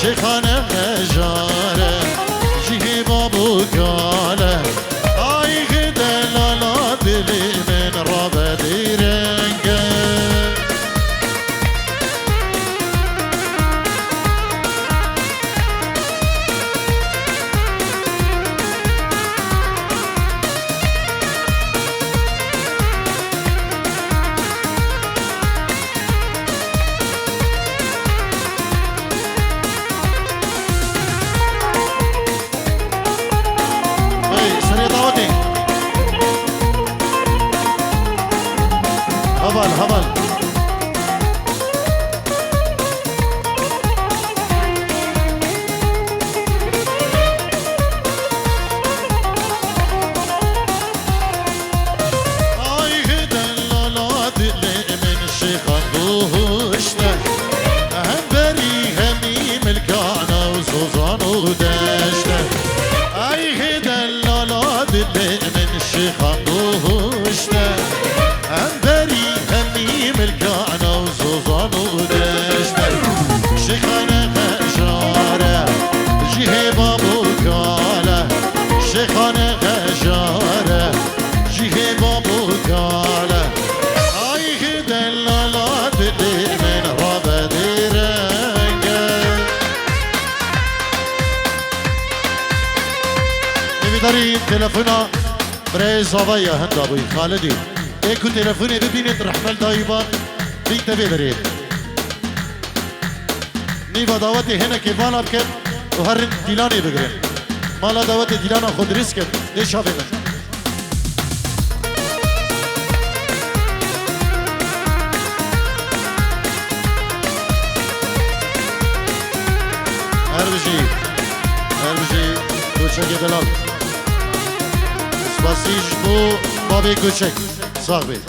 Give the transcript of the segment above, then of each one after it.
شیخانه مجاره جیه بابو کاله آیخ دلالا دلی من را بدیرنگه هبل آی دلالا دل من شیخان دوشته هم بری همی ملکانا و سوزان و دشته آی دلالا دل من شیخان دوشته هم بری همی ملکانا و سوزان و دشته شیخانه خشاره جیه بابو کاله شیخانه خشاره جیه بابو کاله آی دلالا دلی من را بدیرنگه نمیداری تلفونا برای زاویه هنده بوی خالدی ایکو تلفونی ببینید رحمل دایبان بیت ببرید نیوا دعوت هنه که بالا بکن و هر دیلانی بگرین مالا دعوت دیلانا خود ریسک کن دیشا بگن هر بجی کوچک دلال اسپاسیش بو بابی کوچک صاحبی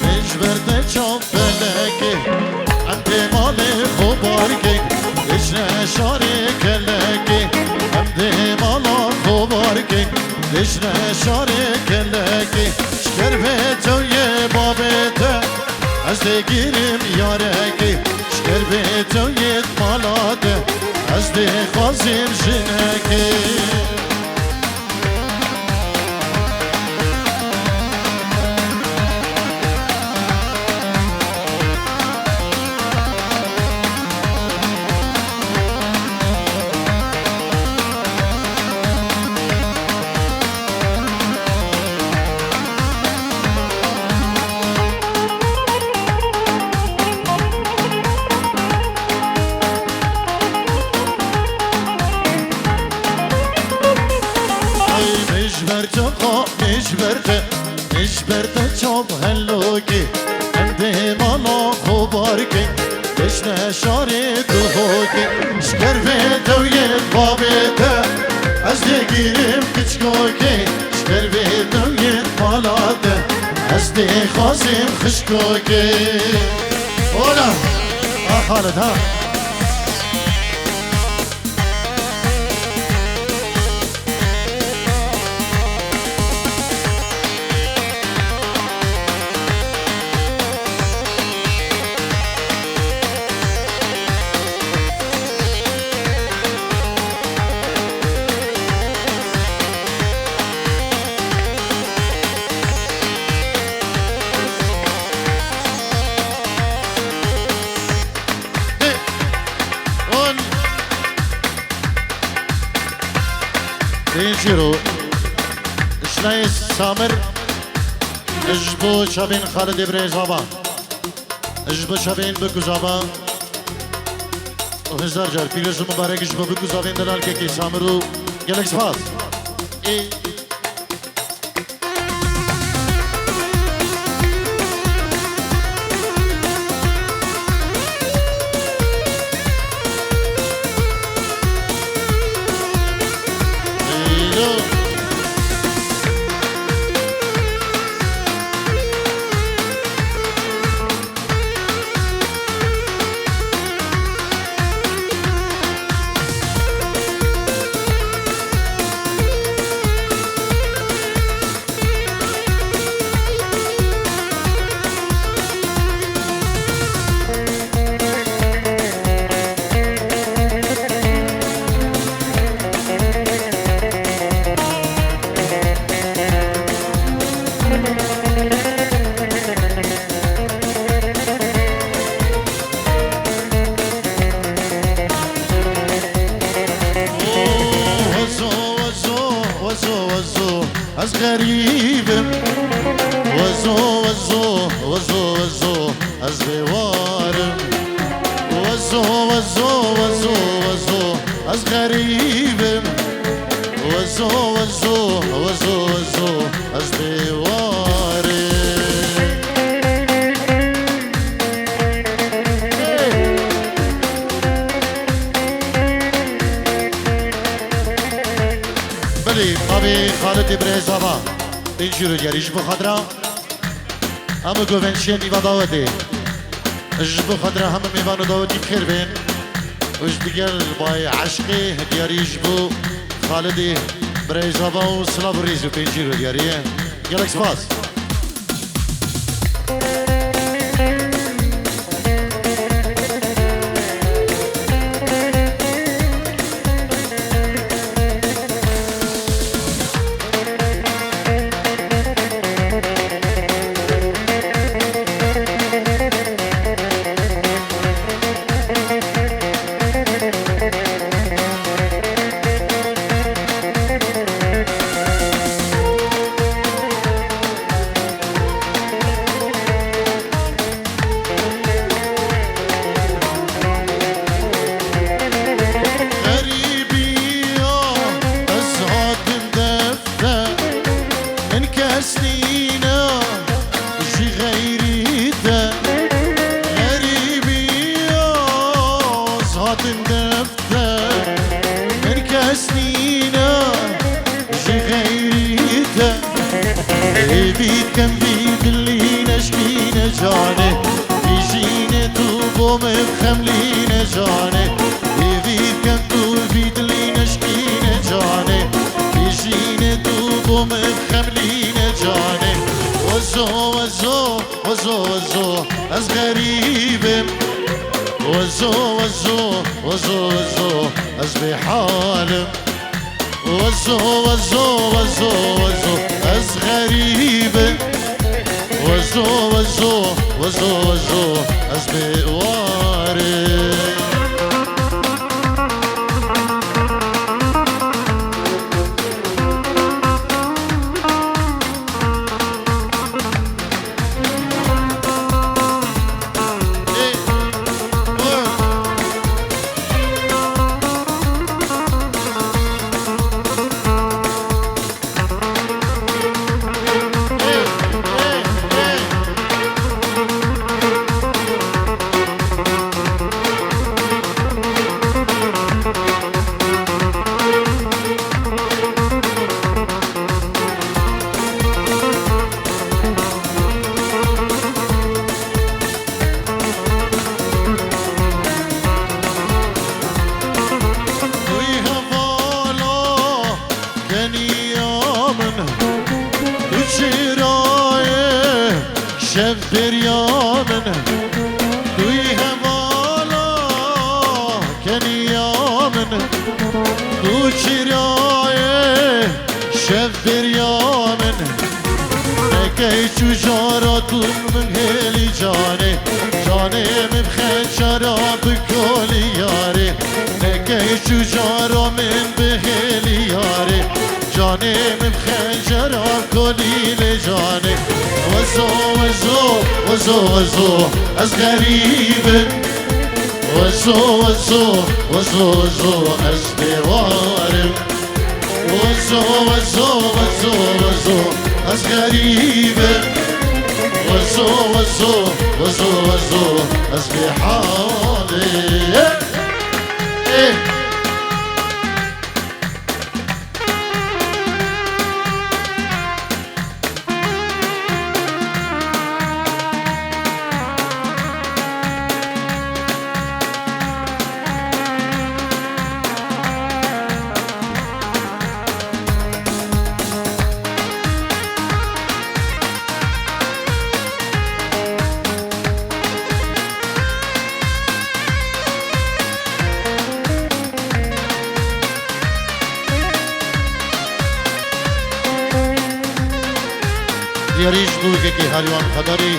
مجبرده چون فلکی امده مال خوبارگی دشنه شاری کلکی امده مال خوبارگی دشنه شاری کلکی شکر به توی بابته از دگیریم یارکی شکر به توی مالاده از دخوازیم جنکی مجبرده چوب هلوکی امده مالا خوبارکی دشنه شاری دوهوکی شکر به دویت بابیده از دگیریم کچکوکی شکر به دویت مالاده از دخوازیم خشکوکی اولا خالد ها اینجورو اشنای سامر اجبو شبین خالد ابراهیم زابا اجبو شبین بکو زابا وهزار جار پیروز مبارکش با بگو زاوین دلال که سامرو گلکس پاس از غریبم وزو وزو وزو وزو از بیوارم وزو وزو وزو وزو از غریبم وزو وزو وزو وزو از بیوارم بلی بابی خالد برزاوا اینجور گریش بخاطره همه گوونشی نیوا داوته اش بخاطره همه میوانو داوتی بخیر بین وش دیگر بای عشقی دیاریش بو خالد برزاوا و سلاب ریزو اینجور دیاریه گلک سپاس كم بيدلينا شكينا جاني بيجينا توبو مخملينا جاني كم بيدلينا شكينا جاني بيجينا توبو مخملينا جاني وزو وزو وزو وزو از غريب وزو وزو وزو وزو از بحالم وزو وزو وزو وزو از غریبه وزو وزو وزو وزو از بیواره شب بريامن دوي هوالا كني يامن دو شرايه شب بريامن نكي شجاراتون من هلي جاني جاني مبخن شراب كولي ياري نكي شجارة من بهلي ياري جاني مبخن شراب كولي لجاني وزو وزو وزو وزو از غریب وزو وزو وزو وزو أزدوارم وزو وزو وزو وزو أزغريبة وزو وزو وزو وزو أزبحالي دیاریش دوگه که هریان خداری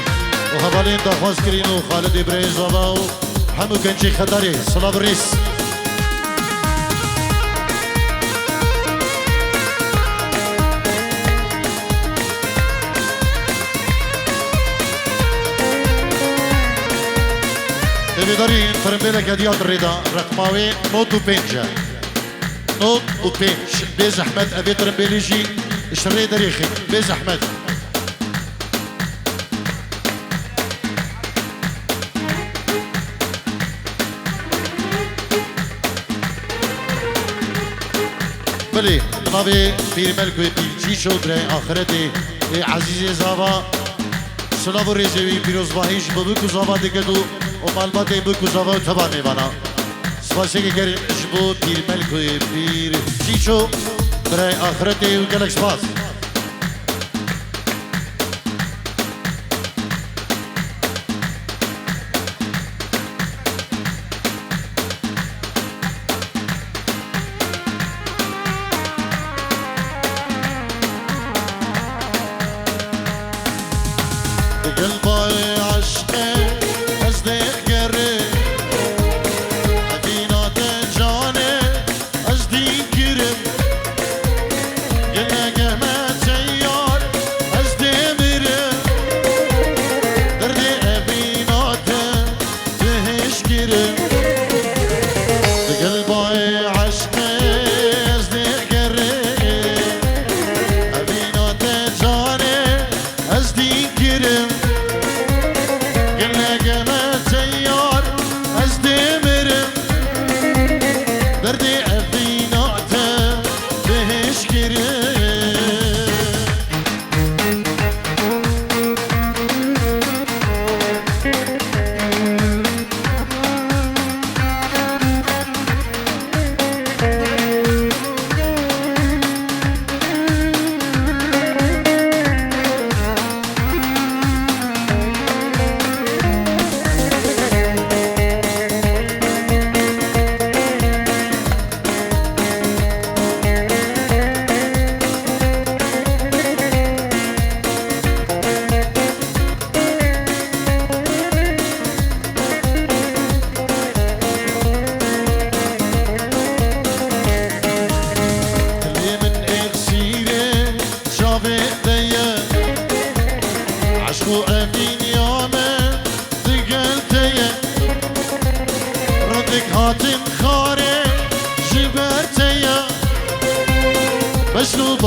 و حوالین دخواست کرین و خالد ابراهیم زاوا و همو گنجی خداری سلام ریس دارین فرمبیل کدیات ریدا رقماوی نوت و پنجه نوت و پنج بیز احمد اوی ترمبیلیجی اشتری دریخی بیز احمد بله ناوی پیرمل کوی پیلچی شد رای آخرتی عزیز زاوا سلام و ریزوی پیروز باهیش ببکو زاوا دیگه و معلومات بکو زاوا تبا میبانا سپاسی که گریم شبو پیرمل کوی پیلچی شد رای آخرتی و گلک سپاس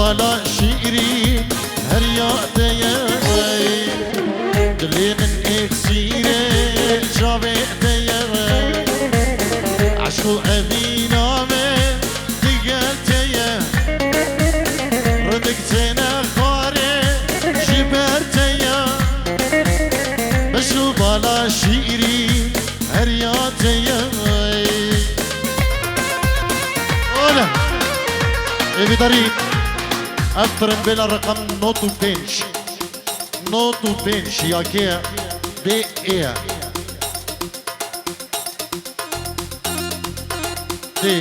بالا شیری هر یادیه دلی من اکسیره جاویدیه عشق و امینامه دیگلتیه ردکتینه خاره جبرتیه بشو بالا شیری هر یادیه اولا ایوی داریم افترن بلا رقم نوتو بنش یا که بی ايه دي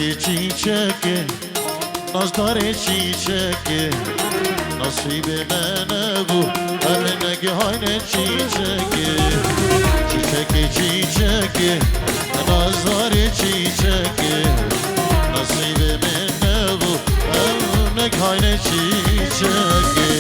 چیچکی چیچکی نازداری چیچکی نصیب من بو همه نگهان چیچکی چیچکی چیچکی نازداری چیچکی نصیب من بو همه نگهان چیچکی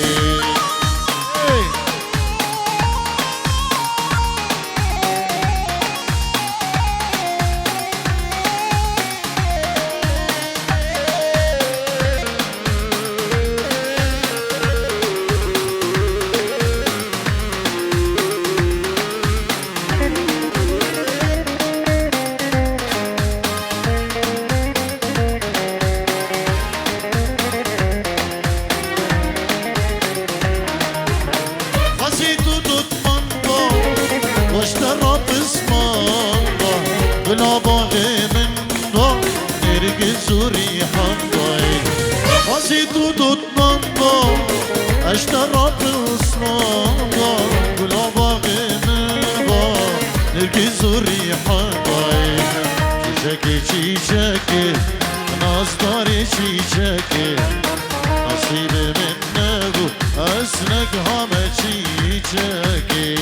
اشترى بصناعة ولا باغي نبا نركي زوري حضاي شيشكي شيشكي ناصداري شيشكي نصيبي من نبو أسنك هما شيشكي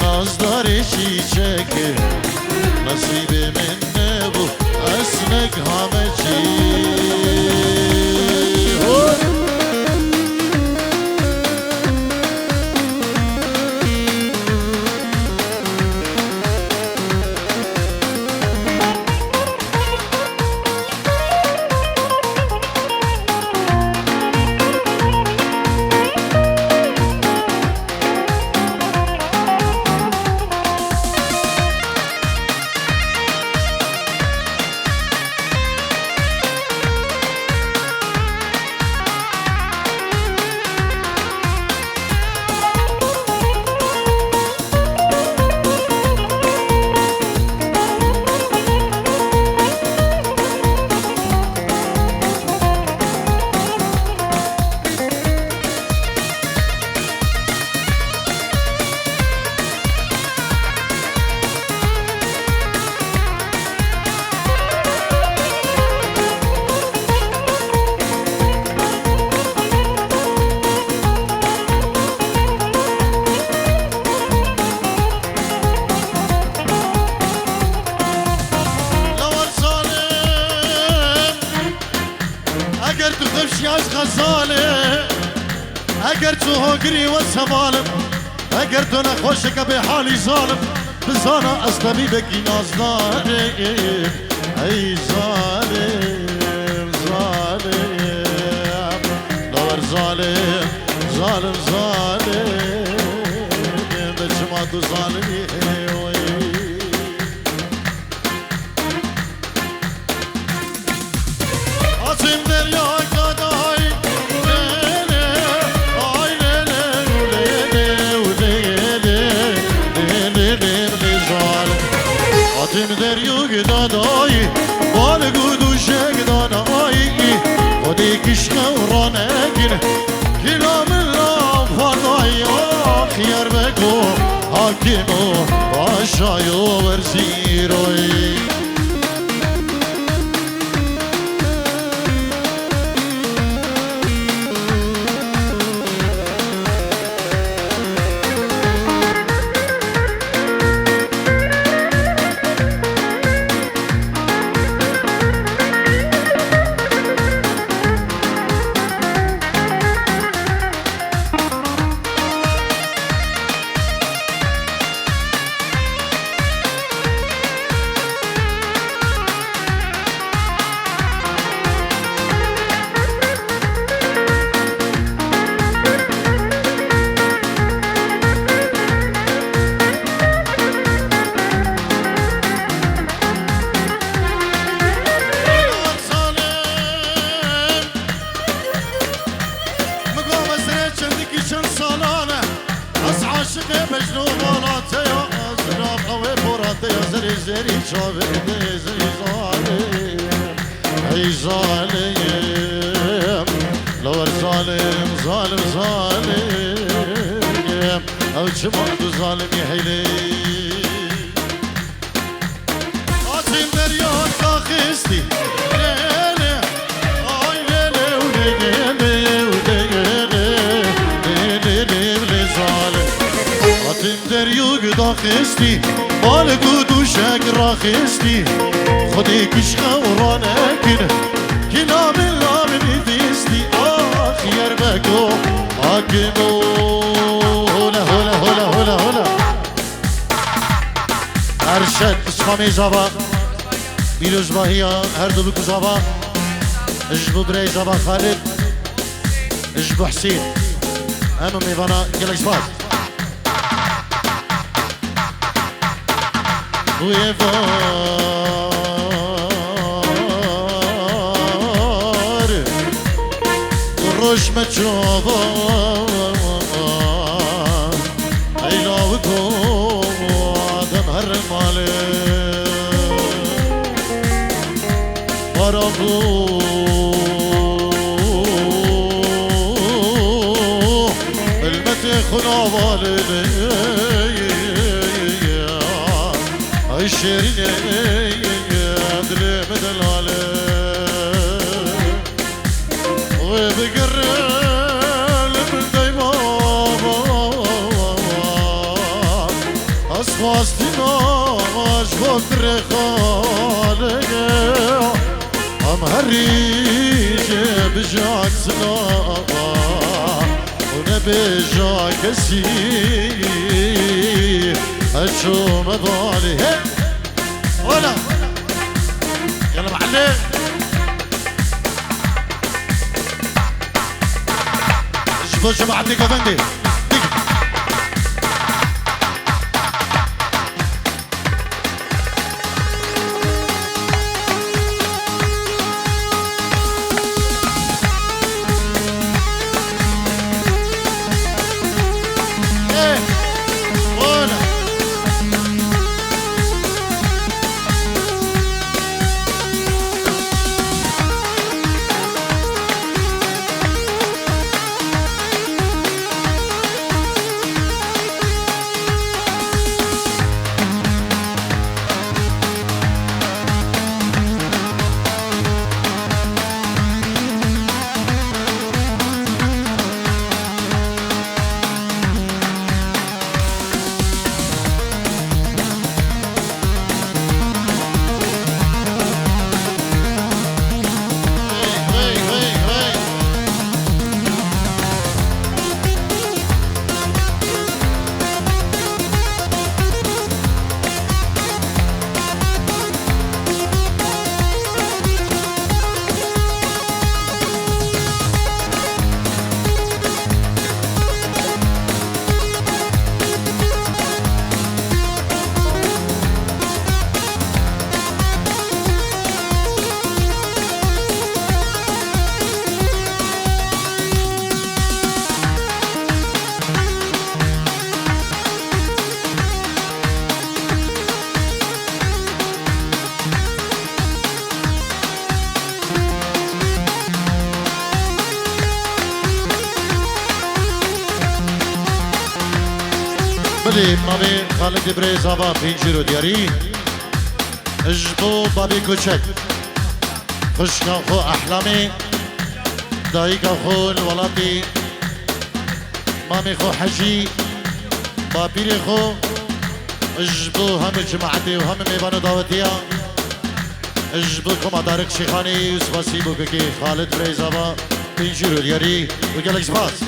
نازداری چیچکی نصیب من نبو اسمک همه چی اگر تو هاگری و سوالم اگر تو نخوشک به حالی ظالم بزانا از طبیبکی نازداره ای ظالم ظالم دور ظالم ظالم ظالم به شما تو ظالمی آتیم دریا آتیم دریو گدادایی بال گودوشه گدادایی خودی کشکم را نگیره کلام الله فردایی خیر بگو حاكمو باشايو ورزيروي زري شافي زري ظالم اي ظالم لو ظالم ظالم ظالم او شمعت ظالم يحيلي قاسم دريان كاخستي ليلي اي ليلي وليلي ظالم قاسم دريو كاخستي مالك ودوشك راخستي خدي كشخة ورانكن كلام الله من فيستي آخ يربكو حاكمو هلا هلا هلا هلا هلا أرشد اسمامي زبا بيروز باهيا هردو بكو زبا اجبو بري زبا خالد اجبو حسين أمو ميفانا كلاك سباز ويفار والرش متشوفار عيلاوكم عدم هالمالي ورابو المتي خناوالي الشيرين يدري بدلالي وبقرل من ديماما أصفاستنا أشفاق رخالي أم هريج بجاك سنا ونبجاك سي أشوم ضالي ولا يلا معلم شباب شباب ديك افندي بابي خالد بريزابا بينجيرو دياري اجبو بابي كوتشك خشكا خو احلامي دايكا خو الولاتي مامي خو حجي بابيري خو اجبو هم جماعتي وهم ميبانو دعوتيا اجبوكم ادارك شيخاني وسباسيبو كي خالد بريزابا بينجيرو دياري وقالك سباس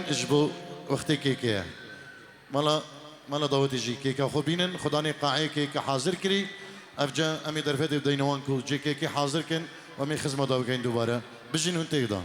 اجبو وقتی که مالا داوتی جی که خو بینن خدانی قاعی که حاضر کری افجا امی درفت دینوان کو جی که حاضر کن و می خدمت داو کن دوباره بجین اون تیدا